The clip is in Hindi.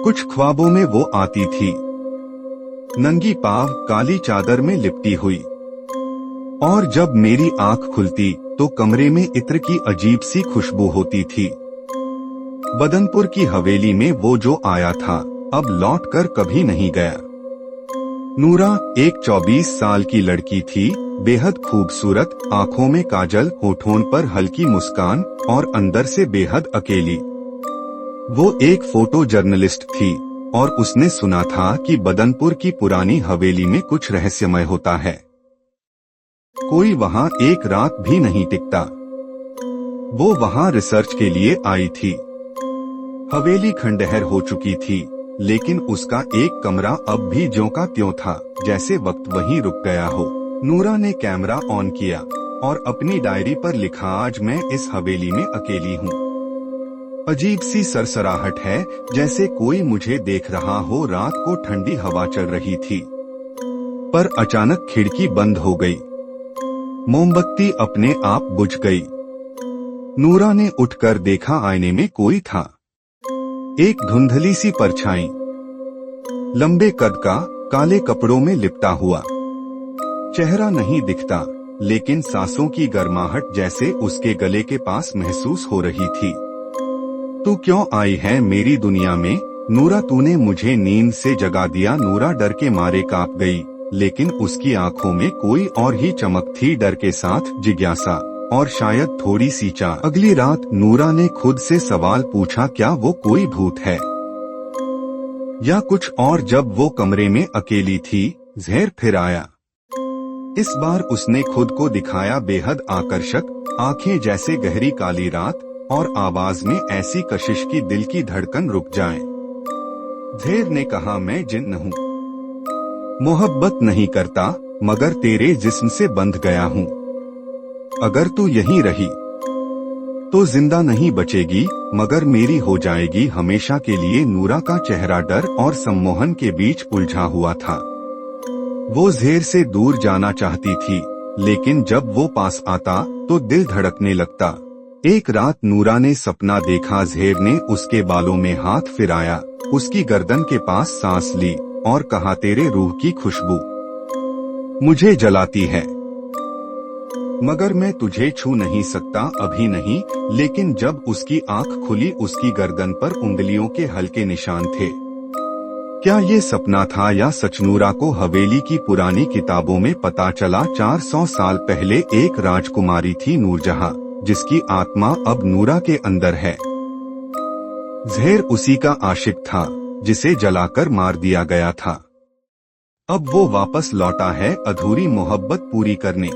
कुछ ख्वाबों में वो आती थी, नंगी पाँव काली चादर में लिपटी हुई, और जब मेरी आंख खुलती तो कमरे में इत्र की अजीब सी खुशबू होती थी। बदनपुर की हवेली में वो जो आया था अब लौट कर कभी नहीं गया। नूरा एक 24 साल की लड़की थी, बेहद खूबसूरत, आंखों में काजल, होठों पर हल्की मुस्कान और अंदर से बेहद अकेली। वो एक फोटो जर्नलिस्ट थी और उसने सुना था कि बदनपुर की पुरानी हवेली में कुछ रहस्यमय होता है। कोई वहां एक रात भी नहीं टिकता। वो वहां रिसर्च के लिए आई थी। हवेली खंडहर हो चुकी थी, लेकिन उसका एक कमरा अब भी ज्यों का त्यों था, जैसे वक्त वहीं रुक गया हो। नूरा ने कैमरा ऑन किया और अपनी डायरी पर लिखा, आज मैं इस हवेली में अकेली हूँ। अजीब सी सरसराहट है, जैसे कोई मुझे देख रहा हो। रात को ठंडी हवा चल रही थी, पर अचानक खिड़की बंद हो गई। मोमबत्ती अपने आप बुझ गई। नूरा ने उठकर देखा, आईने में कोई था, एक धुंधली सी परछाई, लंबे कद का, काले कपड़ों में लिपटा हुआ। चेहरा नहीं दिखता, लेकिन सांसों की गर्माहट जैसे उसके गले के पास महसूस हो रही थी। तू क्यों आई है मेरी दुनिया में? नूरा, तूने मुझे नींद से जगा दिया। नूरा डर के मारे कांप गई, लेकिन उसकी आंखों में कोई और ही चमक थी, डर के साथ जिज्ञासा और शायद थोड़ी सी चाह। अगली रात नूरा ने खुद से सवाल पूछा, क्या वो कोई भूत है या कुछ और? जब वो कमरे में अकेली थी, ज़हर फिर आया। इस बार उसने खुद को दिखाया बेहद आकर्षक, आंखें जैसे गहरी काली रात, और आवाज में ऐसी कशिश की दिल की धड़कन रुक जाए। ज़हर ने कहा, मैं जिन्न हूँ, मोहब्बत नहीं करता, मगर तेरे जिस्म से बंध गया हूँ। अगर तू यहीं रही तो जिंदा नहीं बचेगी, मगर मेरी हो जाएगी हमेशा के लिए। नूरा का चेहरा डर और सम्मोहन के बीच उलझा हुआ था। वो ज़हर से दूर जाना चाहती थी, लेकिन जब वो पास आता तो दिल धड़कने लगता। एक रात नूरा ने सपना देखा, ज़हर ने उसके बालों में हाथ फिराया, उसकी गर्दन के पास सांस ली और कहा, तेरे रूह की खुशबू मुझे जलाती है, मगर मैं तुझे छू नहीं सकता, अभी नहीं। लेकिन जब उसकी आंख खुली, उसकी गर्दन पर उंगलियों के हल्के निशान थे। क्या ये सपना था या सच? नूरा को हवेली की पुरानी किताबों में पता चला, 400 साल पहले एक राजकुमारी थी, नूरजहां, जिसकी आत्मा अब नूरा के अंदर है। ज़हर उसी का आशिक था, जिसे जलाकर मार दिया गया था। अब वो वापस लौटा है अधूरी मोहब्बत पूरी करने।